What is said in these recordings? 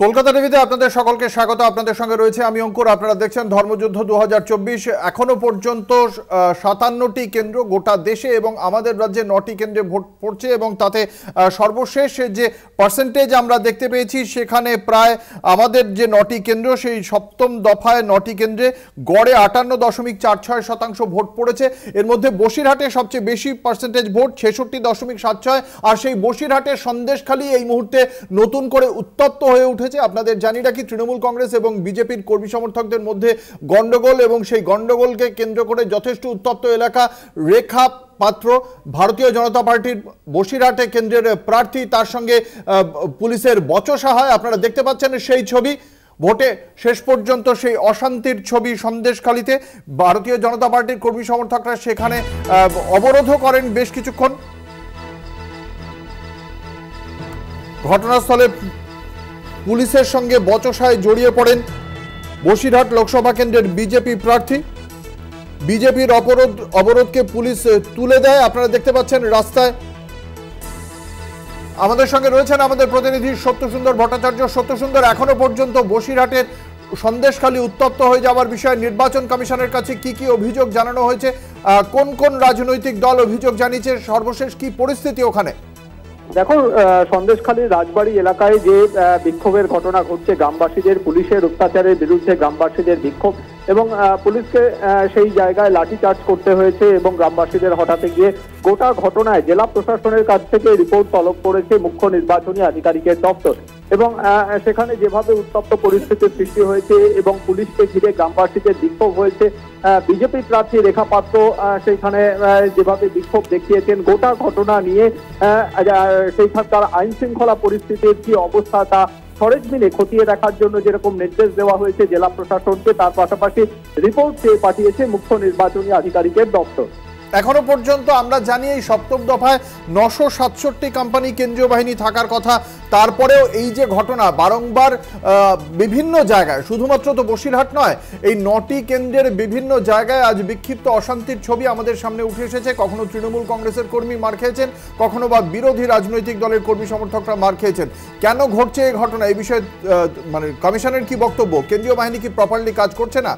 কলকাতা টিভিতে আপনাদের সকলকে স্বাগত। আপনাদের সঙ্গে রয়েছে আমি অঙ্কুর। আপনারা দেখছেন ধর্মযুদ্ধ 2024। এখনো পর্যন্ত 57টি কেন্দ্র গোটা দেশে এবং আমাদের রাজ্যে 9টি কেন্দ্রে ভোট পড়ছে এবং তাতে সর্বশেষ যে পার্সেন্টেজ আমরা দেখতে পেয়েছি সেখানে প্রায় আমাদের যে 9টি কেন্দ্র সেই সপ্তম দফায় 9টি কেন্দ্রে গড়ে 58.46% ভোট পড়েছে। এর মধ্যে বসিরহাটে সবচেয়ে বেশি পার্সেন্টেজ ভোট 66.76, আর সেই বসিরহাটের সন্দেশখালী এই মুহূর্তে নতুন করে উত্তপ্ত হয়ে উঠেছে। আপনাদের জানি রাখি তৃণমূল কংগ্রেস এবং বিজেপির কর্মী সমর্থকদের মধ্যে গন্ডগোল, এবং সেই গন্ডগোলকে কেন্দ্র করে যথেষ্ট উত্তপ্ত এলাকা। রেখা পাত্র ভারতীয় জনতা পার্টির বসিরহাটে কেন্দ্রের প্রার্থী, তার সঙ্গে পুলিশের বচসা হয়। আপনারা দেখতে পাচ্ছেন সেই ছবি। ভোটে শেষ পর্যন্ত সেই অশান্তির ছবি সন্দেশখালীতে। ভারতীয় জনতা পার্টির কর্মী সমর্থকরা সেখানে অবরোধও করেন বেশ কিছুক্ষণ। ঘটনাস্থলে পুলিশের সঙ্গে বচসায় জড়িয়ে পড়েন বসিরহাট লোকসভা কেন্দ্রের বিজেপি প্রার্থী। বিজেপির অবরোধকে পুলিশ তুলে দেয়। আপনারা দেখতে পাচ্ছেন রাস্তায়। আমাদের সঙ্গে রয়েছেন আমাদের প্রতিনিধি সত্যসুন্দর ভট্টাচার্য। সত্যসুন্দর, এখনো পর্যন্ত বসিরহাটের সন্দেশখালী উত্তপ্ত হয়ে যাওয়ার বিষয়ে নির্বাচন কমিশনের কাছে কি কি অভিযোগ জানানো হয়েছে, কোন কোন রাজনৈতিক দল অভিযোগ জানিয়েছে, সর্বশেষ কি পরিস্থিতি ওখানে? দেখো, সন্দেশখালীর রাজবাড়ি এলাকায় যে বিক্ষোভের ঘটনা ঘটছে, গ্রামবাসীদের পুলিশের অত্যাচারের বিরুদ্ধে গ্রামবাসীদের বিক্ষোভ, এবং পুলিশকে সেই জায়গায় লাঠিচার্জ করতে হয়েছে, এবং গ্রামবাসীদের হঠাৎ গিয়ে গোটা ঘটনায় জেলা প্রশাসনের কাছ থেকে রিপোর্ট তলব করেছে মুখ্য নির্বাচনী আধিকারিকের দপ্তর। এবং সেখানে যেভাবে উত্তপ্ত পরিস্থিতির সৃষ্টি হয়েছে এবং পুলিশকে ঘিরে গ্রামবাসীদের বিক্ষোভ হয়েছে, বিজেপি প্রার্থী রেখা পাত্র সেখানে যেভাবে বিক্ষোভ দেখিয়েছেন, গোটা ঘটনা নিয়ে সেইখানকার আইন শৃঙ্খলা পরিস্থিতির কি অবস্থা তা সরেজমিনে খতিয়ে দেখার জন্য যেরকম নির্দেশ দেওয়া হয়েছে জেলা প্রশাসনকে, তার পাশাপাশি রিপোর্ট পাঠিয়েছে মুখ্য নির্বাচনী আধিকারিকের দপ্তর। এখনো পর্যন্ত আমরা জানি এই সপ্তম দফায় 967 কোম্পানি কেন্দ্রীয় বাহিনী থাকার কথা। তারপরেও এই যে ঘটনা বারংবার বিভিন্ন জায়গায়, শুধুমাত্র তো বসিরহাট নয়, এই 9টি কেন্দ্রের বিভিন্ন জায়গায় আজ বিক্ষিপ্ত অশান্তির ছবি আমাদের সামনে উঠে এসেছে। কখনো তৃণমূল কংগ্রেসের কর্মী মার খেয়েছেন, কখনো বা বিরোধী রাজনৈতিক দলের কর্মী সমর্থকরা মার খেয়েছেন। কেন ঘটছে এই ঘটনা, এই বিষয়ে মানে কমিশনের কি বক্তব্য? কেন্দ্রীয় বাহিনী কি প্রপারলি কাজ করছে না?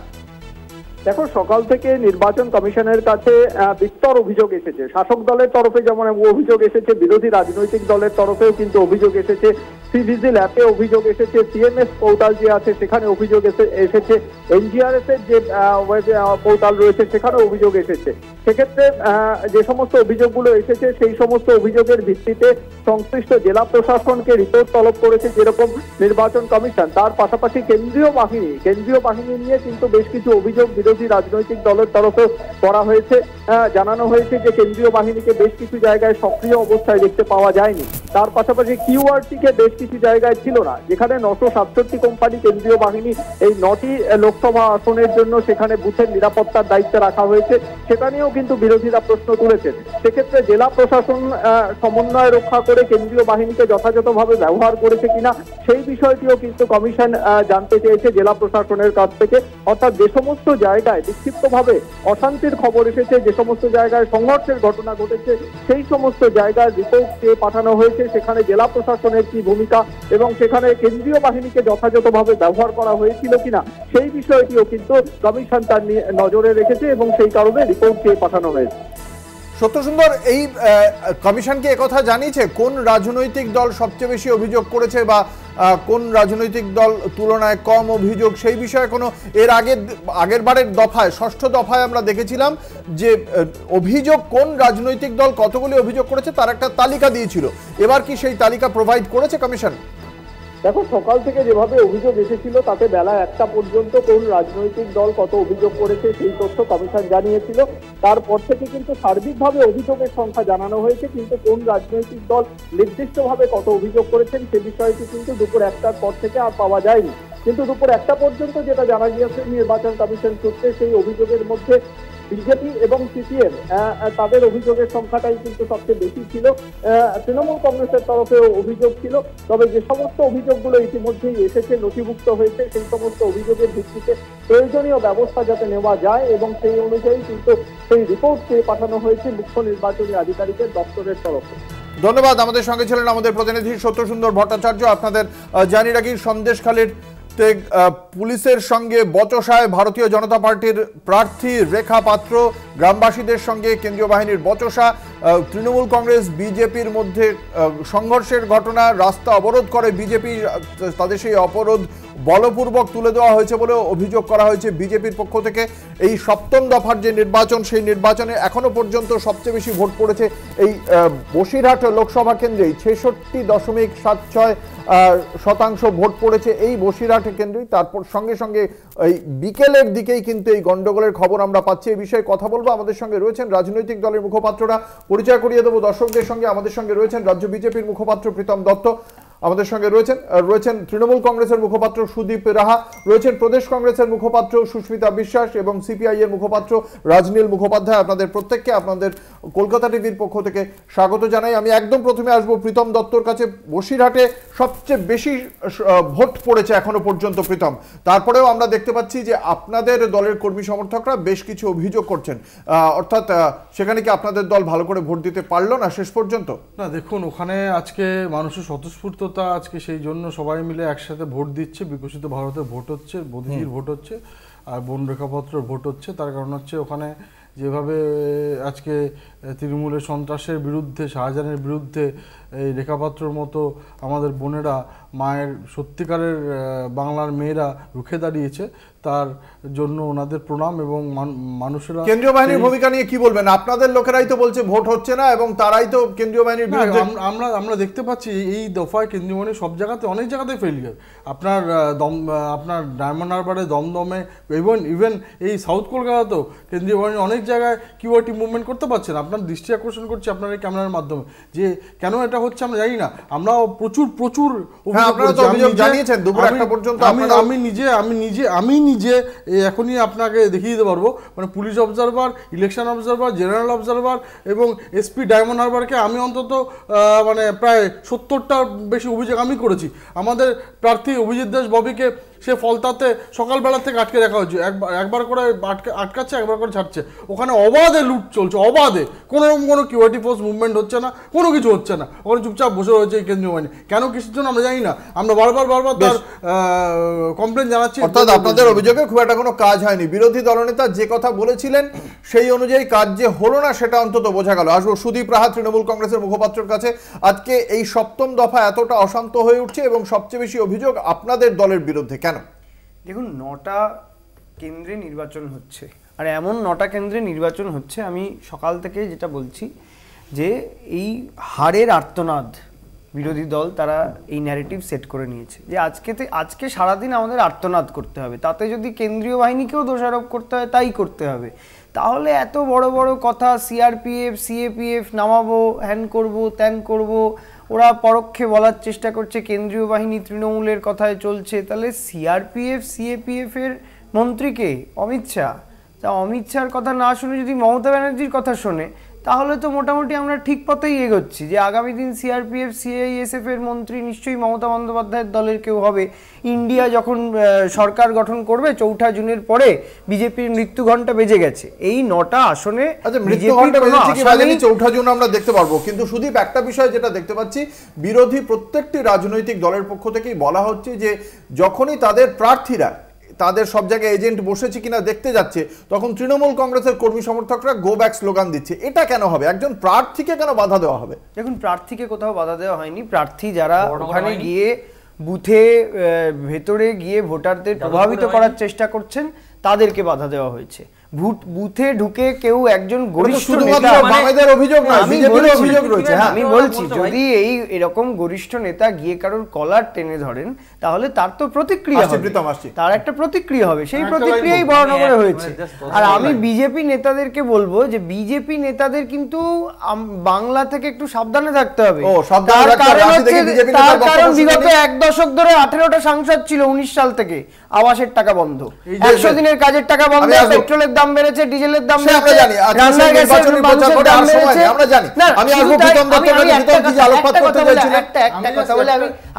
দেখো, সকাল থেকে নির্বাচন কমিশনের কাছে বিস্তর অভিযোগ এসেছে। শাসক দলের তরফে যেমন অভিযোগ এসেছে, বিরোধী রাজনৈতিক দলের তরফেও কিন্তু অভিযোগ এসেছে। সিভিজিল অ্যাপে অভিযোগ এসেছে, সিএমএস পোর্টাল যে আছে সেখানে অভিযোগ এসেছে, এনজিআরএস এর যে ওয়েব পোর্টাল রয়েছে সেখানে অভিযোগ এসেছে। সেক্ষেত্রে যে সমস্ত অভিযোগগুলো এসেছে সেই সমস্ত অভিযোগের ভিত্তিতে সংশ্লিষ্ট জেলা প্রশাসনকে রিপোর্ট তলব করেছে যেরকম নির্বাচন কমিশন। তার পাশাপাশি কেন্দ্রীয় বাহিনী নিয়ে কিন্তু বেশ কিছু অভিযোগ বিরোধী রাজনৈতিক দলের তরফে করা হয়েছে। জানানো হয়েছে যে কেন্দ্রীয় বাহিনীকে বেশ কিছু জায়গায় সক্রিয় অবস্থায় দেখতে পাওয়া যায়নি। তার পাশাপাশি কিউআরটিকে বেশ কিছু জায়গায় ছিল না, যেখানে 967 কোম্পানি কেন্দ্রীয় বাহিনী এই 9টি লোকসভা আসনের জন্য সেখানে বুথের নিরাপত্তার দায়িত্বে রাখা হয়েছে, সেটা নিয়েও কিন্তু বিরোধীরা প্রশ্ন তুলেছেন। সেক্ষেত্রে জেলা প্রশাসন সমন্বয় রক্ষা করে কেন্দ্রীয় বাহিনীকে যথাযথভাবে ব্যবহার করেছে কিনা সেই বিষয়টিও কিন্তু কমিশন জানতে চেয়েছে জেলা প্রশাসনের কাছ থেকে। অর্থাৎ যে সমস্ত জায়গায় বিক্ষিপ্তভাবে অশান্তির খবর এসেছে, যে সমস্ত জায়গায় সংঘর্ষের ঘটনা ঘটেছে, সেই সমস্ত জায়গায় রিপোর্ট চেয়ে পাঠানো হয়েছে। সেখানে জেলা প্রশাসনের কি ভূমিকা এবং সেখানে কেন্দ্রীয় বাহিনীকে যথাযথভাবে ব্যবহার করা হয়েছিল কিনা সেই বিষয়টিও কিন্তু কমিশন তার নজরে রেখেছে এবং সেই কারণে রিপোর্ট চেয়ে পাঠানো হয়েছে। সত্যসুন্দর, এই কমিশনকে একথা জানিয়েছে কোন রাজনৈতিক দল সবচেয়ে বেশি অভিযোগ করেছে বা কোন রাজনৈতিক দল তুলনায় কম অভিযোগ, সেই বিষয়ে কোনো এর আগের বারের দফায় 6ষ্ঠ দফায় আমরা দেখেছিলাম যে অভিযোগ কোন রাজনৈতিক দল কতগুলি অভিযোগ করেছে তার একটা তালিকা দিয়েছিল। এবার কি সেই তালিকা প্রোভাইড করেছে কমিশন? দেখো, সকাল থেকে যেভাবে অভিযোগ এসেছিল তাতে বেলা 1টা পর্যন্ত কোন রাজনৈতিক দল কত অভিযোগ করেছে সেই তথ্য কমিশন জানিয়েছিল। তারপর থেকে কিন্তু সার্বিকভাবে অভিযোগের সংখ্যা জানানো হয়েছে, কিন্তু কোন রাজনৈতিক দল নির্দিষ্টভাবে কত অভিযোগ করেছেন সে বিষয়টি কিন্তু দুপুর 1টার পর থেকে আর পাওয়া যায়নি। কিন্তু দুপুর 1টা পর্যন্ত যেটা জানা গিয়েছে নির্বাচন কমিশন সূত্রে, সেই অভিযোগের মধ্যে বিজেপি এবং সিপিএম তাদের অভিযোগের সংখ্যাটাই কিন্তু সবচেয়ে বেশি ছিল। তৃণমূল কংগ্রেসের তরফেও অভিযোগ ছিল। তবে যে সমস্ত অভিযোগগুলো ইতিমধ্যেই এসেছে, নথিভুক্ত হয়েছে, সেই সমস্ত অভিযোগের ভিত্তিতে প্রয়োজনীয় ব্যবস্থা যাতে নেওয়া যায় এবং সেই অনুযায়ী কিন্তু সেই রিপোর্ট চেয়ে পাঠানো হয়েছে মুখ্য নির্বাচনী আধিকারিকের দপ্তরের তরফে। ধন্যবাদ। আমাদের সঙ্গে ছিলেন আমাদের প্রতিনিধি সত্যসুন্দর ভট্টাচার্য। আপনাদের জানি রাখি, সন্দেশখালীর পুলিশের সঙ্গে বচসায় ভারতীয় জনতা পার্টির প্রার্থী রেখা পাত্র, গ্রামবাসীদের সঙ্গে কেন্দ্রীয় বাহিনীর বচসা, তৃণমূল কংগ্রেস বিজেপির মধ্যে সংঘর্ষের ঘটনা, রাস্তা অবরোধ করে বিজেপি, তাদের সেই অবরোধ বলপূর্বক তুলে দেওয়া হয়েছে বলে অভিযোগ করা হয়েছে বিজেপির পক্ষ থেকে। এই সপ্তম দফার যে নির্বাচন, সেই নির্বাচনে এখনো পর্যন্ত সবচেয়ে বেশি ভোট পড়েছে এই বসিরহাট লোকসভা কেন্দ্রেই। 66.76% ভোট পড়েছে এই বসিরহাট কেন্দ্রেই। তারপর সঙ্গে সঙ্গে এই বিকেলের দিকেই কিন্তু এই গন্ডগোলের খবর আমরা পাচ্ছি। এই বিষয়ে কথা বলবো। আমাদের সঙ্গে রয়েছেন রাজনৈতিক দলের মুখপাত্ররা, পরিচয় করিয়ে দেবো দর্শকদের সঙ্গে। আমাদের সঙ্গে রয়েছেন রাজ্য বিজেপির মুখপাত্র প্রীতম দত্ত, আমাদের সঙ্গে রয়েছেন তৃণমূল কংগ্রেসের মুখপাত্র সুদীপ রাহা, রয়েছেন প্রদেশ কংগ্রেসের মুখপাত্র সুস্মিতা বিশ্বাস এবং সিপিআই এর মুখপাত্র রাজনীল মুখোপাধ্যায়। আপনাদের প্রত্যেককে আপনাদের কলকাতা টিভির পক্ষ থেকে স্বাগত জানাই। আমি একদম প্রথমে আসবো প্রীতম দত্তর কাছে। বসিরহাটে সবচেয়ে বেশি ভোট পড়েছে এখনো পর্যন্ত প্রীতম, তারপরেও আমরা দেখতে পাচ্ছি যে আপনাদের দলের কর্মী সমর্থকরা বেশ কিছু অভিযোগ করছেন, অর্থাৎ সেখানে কি আপনাদের দল ভালো করে ভোট দিতে পারলো না শেষ পর্যন্ত? না, দেখুন, ওখানে আজকে মানুষের স্বতঃস্ফূর্ততা, আজকে সেই জন্য সবাই মিলে একসাথে ভোট দিচ্ছে। বিকশিত ভারতে ভোট হচ্ছে, মোদিজির ভোট হচ্ছে, আর বন রেখাপত্রের ভোট হচ্ছে। তার কারণ হচ্ছে ওখানে যেভাবে আজকে তৃণমূলের সন্ত্রাসের বিরুদ্ধে, শাহজাহানের বিরুদ্ধে এই রেখাপাত্রর মতো আমাদের বোনেরা, মায়ের সত্যিকারের বাংলার মেয়েরা রুখে দাঁড়িয়েছে, তার জন্য ওনাদের প্রণাম। এবং মানুষেরা কেন্দ্রীয় বাহিনীর ভূমিকা নিয়ে কি বলবেন? আপনাদের লোকেরাই তো বলছে ভোট হচ্ছে না এবং তারাই তো কেন্দ্রীয় বাহিনীর বিরুদ্ধে। আমরা দেখতে পাচ্ছি এই দফায় কেন্দ্রীয় বাহিনী সব জায়গাতে, অনেক জায়গাতে ফেলিয়ার। আপনার ডায়মন্ড হারবারে, দমদমে, ইভেন এই সাউথ কলকাতাতেও কেন্দ্রীয় বাহিনী অনেক জায়গায় কিউআরটি মুভমেন্ট করতে পারছেন। আপনার দৃষ্টি আকর্ষণ করছি আপনার এই ক্যামেরার মাধ্যমে যে কেন এটা হচ্ছে আমরা জানি না। আমরা প্রচুর জানিয়েছেন দুপুর 1টা পর্যন্ত। আমি নিজে এখনই আপনাকে দেখিয়ে দিতে পারবো, মানে police observer, election observer, general observer এবং এসপি ডায়মন্ড হারবারকে আমি অন্তত মানে প্রায় 70টার বেশি অভিযোগ আমি করেছি। আমাদের প্রার্থী অভিজিৎ দাস ববিকে সে ফলতাতে সকালবেলা থেকে আটকে রাখা হয়েছে, একবার করে আটকাচ্ছে, একবার করে ছাড়ছে। ওখানে অবাধে লুট চলছে, অবাধে, কোনো কিউআরটি ফোর্স মুভমেন্ট হচ্ছে না, কোনো কিছু হচ্ছে না। ওখানে চুপচাপ বসে রয়েছে এই কেন্দ্রীয় বাহিনী। কেন, কিসের জন্য আমরা জানি না। আমরা বারবার তার কমপ্লেন জানাচ্ছি। অর্থাৎ আপনাদের অভিযোগে খুব একটা কোনো কাজ হয়নি। বিরোধী দলনেতা যে কথা বলেছিলেন সেই অনুযায়ী কাজ যে হলো না সেটা অন্তত বোঝা গেল। আসবো সুদীপ রাহা, তৃণমূল কংগ্রেসের মুখপাত্রের কাছে। আজকে এই সপ্তম দফা এতটা অশান্ত হয়ে উঠছে এবং সবচেয়ে বেশি অভিযোগ আপনাদের দলের বিরুদ্ধে, কেন? দেখুন, 9টা কেন্দ্রে নির্বাচন হচ্ছে, আর এমন 9টা কেন্দ্রে নির্বাচন হচ্ছে, আমি সকাল থেকে যেটা বলছি যে এই হারের আর্তনাদ বিরোধী দল তারা এই ন্যারেটিভ সেট করে নিয়েছে যে আজকে সারাদিন আমাদের আর্তনাদ করতে হবে, তাতে যদি কেন্দ্রীয় বাহিনীকেও দোষারোপ করতে হয় তাই করতে হবে। তাহলে এত বড় বড় কথা, সিআরপিএফ সিএপিএফ নামাবো, হ্যান করব ত্যান করব, ওরা পরোক্ষে বলার চেষ্টা করছে কেন্দ্রীয় বাহিনী তৃণমূলের কথায় চলছে। তাহলে সিআরপিএফ সিএপিএফ এর মন্ত্রীকে অমিত শাহ, তা অমিত শাহর কথা না শুনে যদি মমতা ব্যানার্জির কথা শোনে, তাহলে তো মোটামুটি আমরা ঠিক পথেই এগোচ্ছি যে আগামী দিন সিআরপিএফ সিআইএসএফ এর মন্ত্রী নিশ্চয়ই মমতা বন্দ্যোপাধ্যায়ের দলের কেউ হবে। ইন্ডিয়া যখন সরকার গঠন করবে 4ঠা জুনের পরে, বিজেপির মৃত্যু ঘণ্টা বেজে গেছে। এই 9টা আসনে মৃত্যু ঘণ্টা বেজেছে কি বাজেনি 4ঠা জুন আমরা দেখতে পারবো। কিন্তু শুধু একটা বিষয় যেটা দেখতে পাচ্ছি, বিরোধী প্রত্যেকটি রাজনৈতিক দলের পক্ষ থেকেই বলা হচ্ছে যে যখনই তাদের প্রার্থীরা তাদের সব জায়গায় এজেন্ট বসেছে কিনা দেখতে যাচ্ছে, তখন তৃণমূল কংগ্রেসের কর্মী সমর্থকরা গো ব্যাক স্লোগান দিচ্ছে। এটা কেন হবে? একজন প্রার্থীকে কেন বাধা দেওয়া হবে? দেখুন, প্রার্থীকে কোথাও বাধা দেওয়া হয়নি। প্রার্থী যারা ওখানে গিয়ে বুথে ভেতরে গিয়ে ভোটারদের প্রভাবিত করার চেষ্টা করছেন তাদেরকে বাধা দেওয়া হয়েছে। বুথে ঢুকে কেউ একজন গরিষ্ঠ নেতা, আমি বলছি যদি এরকম গরিষ্ঠ নেতা গিয়ে কারোর কলার টেনে ধরেন তাহলে তার তো প্রতিক্রিয়া হবে, তার একটা প্রতিক্রিয়া হবে, সেই প্রতিক্রিয়াই বরানগরে হয়েছে। আর আমি বিজেপি নেতাদেরকে বলবো যে বিজেপি নেতাদের কিন্তু বাংলা থেকে একটু সাবধানে থাকতে হবে। তার কারণ বিগত 1 দশক ধরে 18টা সাংসদ ছিল 19 সাল থেকে, আবাসের টাকা বন্ধ, 100 দিনের কাজের টাকা বন্ধ, পেট্রোলের দাম বেড়েছে, ডিজেলের দাম সে আমরা জানি, রান্নার গ্যাসের প্রচার করে আর সময় নেই, আমরা জানি। আমি আসবো প্রীতম দত্তের কাছে, প্রীতম কি আলোকপাত করতে চাইছিলেন? একটা কথা বলে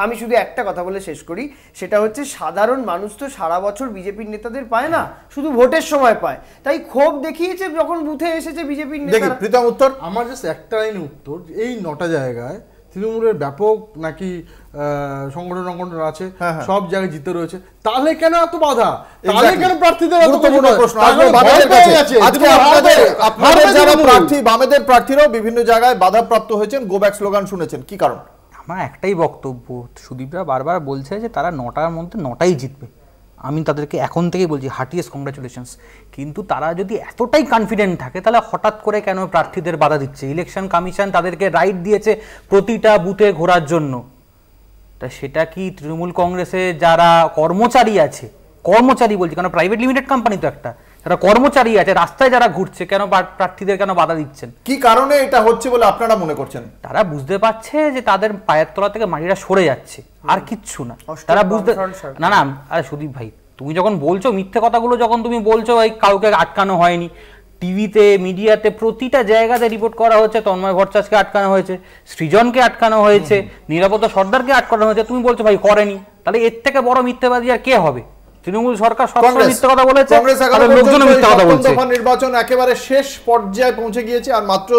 আমি শুধু একটা কথা বলে শেষ করি, সেটা হচ্ছে সাধারণ মানুষ তো সারা বছর বিজেপির নেতাদের পায় না, শুধু ভোটের সময় পায়, তাই ক্ষোভ দেখিয়েছে যখন বুথে এসেছে বিজেপির দেখি নেতারা। প্রীতম উত্তর। আমার জাস্ট একটা লাইন উত্তর, এই 9টা জায়গায় তৃণমূলের ব্যাপক নাকি সংগঠন আছে, সব জায়গায় জিতে রয়েছে, তাহলে কেন এত বাধা? তাহলে কেন প্রার্থীদের এত গুরুত্বপূর্ণ প্রশ্ন আসবে বামেদের কাছে। আজকে আপনাদের যারা প্রার্থী, বামেদের প্রার্থীরাও বিভিন্ন জায়গায় বাধাপ্রাপ্ত হয়েছেন, গো ব্যাক স্লোগান শুনেছেন, কি কারণ? আমার একটাই বক্তব্য, সুদীপরা বারবার বলছে যে তারা 9টার মধ্যে 9টাই জিতবে। আমি তাদেরকে এখন থেকেই বলছি হার্টিয়েস্ট কংগ্রাচুলেশনস, কিন্তু তারা যদি এতটাই কনফিডেন্ট থাকে তাহলে হঠাৎ করে কেন প্রার্থীদের বাধা দিচ্ছে? ইলেকশন কমিশন তাদেরকে রাইট দিয়েছে প্রতিটা বুথে ঘোরার জন্য, তা সেটা কি তৃণমূল কংগ্রেসে যারা কর্মচারী আছে, কর্মচারী বলছি কারণ প্রাইভেট লিমিটেড কোম্পানি তো একটা, যারা কর্মচারী আছে রাস্তায় যারা ঘুরছে, কেন প্রার্থীদের কেন বাধা দিচ্ছেন? কি কারণে এটা হচ্ছে বলে আপনারা মনে করছেন? তারা বুঝতে পারছে যে তাদের পায়ের তলা থেকে মাটিটা সরে যাচ্ছে, আর কিচ্ছু না। তারা বুঝতে না না আরে সুদীপ ভাই, তুমি যখন বলছো মিথ্যে কথাগুলো, যখন তুমি বলছো এই কাউকে আটকানো হয়নি, টিভিতে মিডিয়াতে প্রতিটা জায়গাতে রিপোর্ট করা হচ্ছে তন্ময় ভট্টাচার্যকে আটকানো হয়েছে, সৃজনকে আটকানো হয়েছে, নিরাপত্তা সর্দারকে আটকানো হয়েছে, তুমি বলছো ভাই করেনি, তাহলে এর থেকে বড় মিথ্যেবাদী আর কে হবে? তৃণমূল সরকার সবসময় মিথ্যে কথা বলেছে, লোকজন মিথ্যে কথা বলছে। নির্বাচন একেবারে শেষ পর্যায়ে পৌঁছে গিয়েছে, আর মাত্র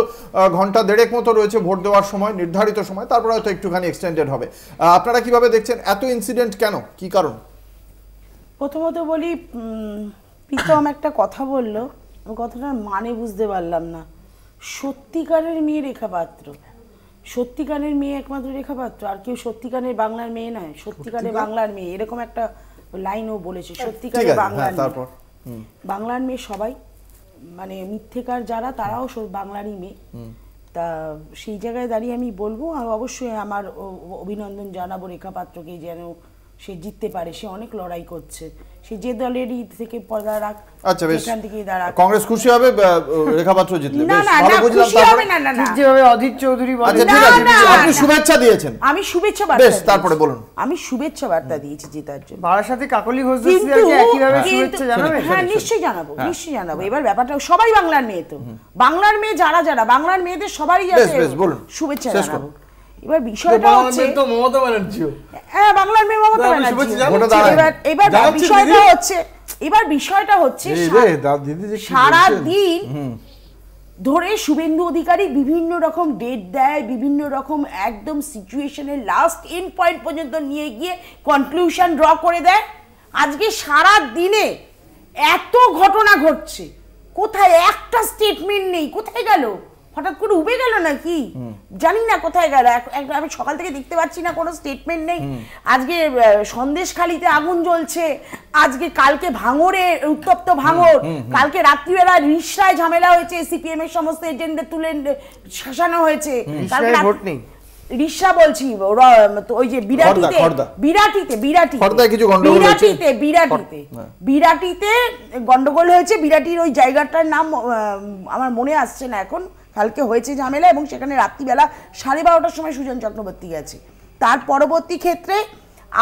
ঘন্টা দেড়েক মতো রয়েছে ভোট দেওয়ার সময়, নির্ধারিত সময়, তারপরে হয়তো একটুখানি এক্সটেন্ডেড হবে। আপনারা কিভাবে দেখছেন এত ইনসিডেন্ট কেন, কি কারণ? প্রথমত বলি, প্রীতম একটা কথা বললো, ওই কথাটার মানে বুঝতে পারলাম না। সত্যিকারের মেয়ে রেখা পাত্র, সত্যিকারের মেয়ে একমাত্র রেখা পাত্র, আর কেউ সত্যিকারের বাংলার মেয়ে নয়, সত্যিকারের বাংলার মেয়ে, এরকম একটা লাইনও বলেছে। সত্যিকারের বাংলার মেয়ে, বাংলার মেয়ে সবাই, মানে মিথ্যেকার যারা তারাও বাংলারই মেয়ে। তা সেই জায়গায় দাঁড়িয়ে আমি বলবো, অবশ্যই আমার অভিনন্দন জানাবো রেখা পাত্রকে, যেন সে জিততে পারে। সে অনেক লড়াই করছে, সে যে দলেরই থেকে পর্দা রাখ, আচ্ছা বেশ, এখান থেকে দাঁড়াক। কংগ্রেস খুশি হবে রেখা পাত্র জিতলে? না না না, খুশি হবে না। না না, যেভাবে অধীর চৌধুরী বলেন, আচ্ছা ঠিক আছে, আপনি শুভেচ্ছা দিয়েছেন। আমি শুভেচ্ছা বার্তা, বেশ, তারপরে বলুন। আমি শুভেচ্ছা বার্তা দিয়েছি জেতার জন্য। বারাসাতে কাকলি ঘোষদাসকে একইভাবে শুভেচ্ছা জানাবেন? হ্যাঁ নিশ্চয়ই জানাবো, নিশ্চয়ই জানাবো। এবার ব্যাপারটা সবাই বাংলার মেয়ে, তো বাংলার মেয়ে যারা যারা বাংলার মেয়েদের সবাই শুভেচ্ছা জানাবো। এবার বিষয়টা হচ্ছে তো মমতা ব্যানার্জি, হ্যাঁ বাংলার মেয়ে মমতা ব্যানার্জি। এবার বিষয়টা হচ্ছে সারা দিন ধরে শুভেন্দু অধিকারী বিভিন্ন রকম ডেট দেয়, বিভিন্ন রকম একদম সিচুয়েশনের লাস্ট এন্ড পয়েন্ট পর্যন্ত নিয়ে গিয়ে কনক্লুশন ড্র করে দেয়। আজকে সারা দিনে এত ঘটনা ঘটছে, কোথায় একটা স্টেটমেন্ট নেই, কোথায় গেল? হঠাৎ করে উবে গেল নাকি জানি না, কোথায় গেল? আমি সকাল থেকে দেখতে পাচ্ছি না কোনো স্টেটমেন্ট নেই। আজকে সন্দেশখালিতে আগুন জ্বলছে, আজকে কালকে ভাঙড়ে উত্তপ্ত ভাঙড়, কালকে রাত্রিবেলা রিসরায় ঝামেলা হয়েছে, সিপিএম এর সমস্ত এজেন্টদের তুলে শাসানো হয়েছে। ভোট নেই রিসা বলছি, ওই যে বিরাটিতে গন্ডগোল হয়েছে। বিরাটির ওই জায়গাটার নাম আমার মনে আসছে না এখন। কালকে হয়েছে ঝামেলা, এবং সেখানে রাত্রিবেলা 12:30টার সময় সুজন চক্রবর্তী গেছে। তার পরবর্তী ক্ষেত্রে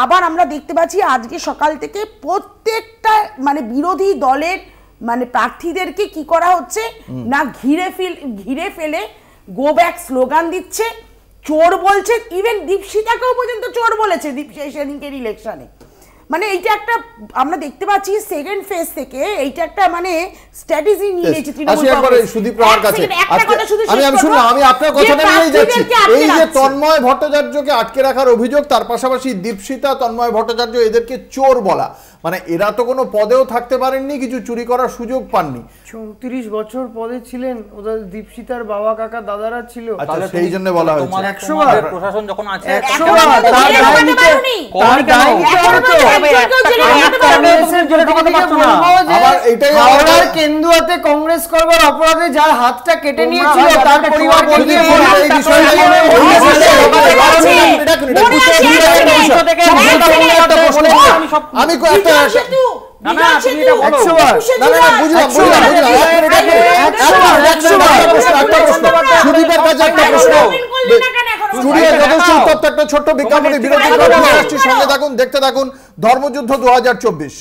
আবার আমরা দেখতে পাচ্ছি আজকে সকাল থেকে প্রত্যেকটা মানে বিরোধী দলের মানে প্রার্থীদেরকে কি করা হচ্ছে না, ঘিরে ফেলে গো ব্যাক স্লোগান দিচ্ছে, চোর বলছে। ইভেন দীপশিতাকেও পর্যন্ত চোর বলেছে সেদিনকের ইলেকশনে। মানে এইটা একটা আমরা দেখতে পাচ্ছি সেকেন্ড ফেজ থেকে এইটা একটা মানে স্ট্র্যাটেজি নিয়ে নিয়েছে তৃণমূল কংগ্রেস। সুদীপ রায়ের কাছে আমি আপনার কথাটা নিয়েই যাচ্ছি। এই যে তন্ময় ভট্টাচার্যকে আটকে রাখার অভিযোগ, তার পাশাপাশি দীপশিতা, তন্ময় ভট্টাচার্য, এদেরকে চোর বলা, মানে এরা তো কোনো পদেও থাকতে পারেননি, কিছু চুরি করার সুযোগ পাননি। 34 বছর পদে ছিলেন, ওদের দীপশিতার বাবা কাকা দাদারা ছিল, সেই জন্য বলা হয়েছে। 100 বার প্রশাসন যখন আছে, 100 বার কেন্দুয়াতে কংগ্রেস করবার অপরাধে যার হাতটা কেটে নিয়েছিল তার পরিবারকে আমি সুদীপের কাছে একটা প্রশ্ন, ছোট্ট বিজ্ঞাপনী বিরতি, সঙ্গে থাকুন, দেখতে থাকুন ধর্মযুদ্ধ 2024।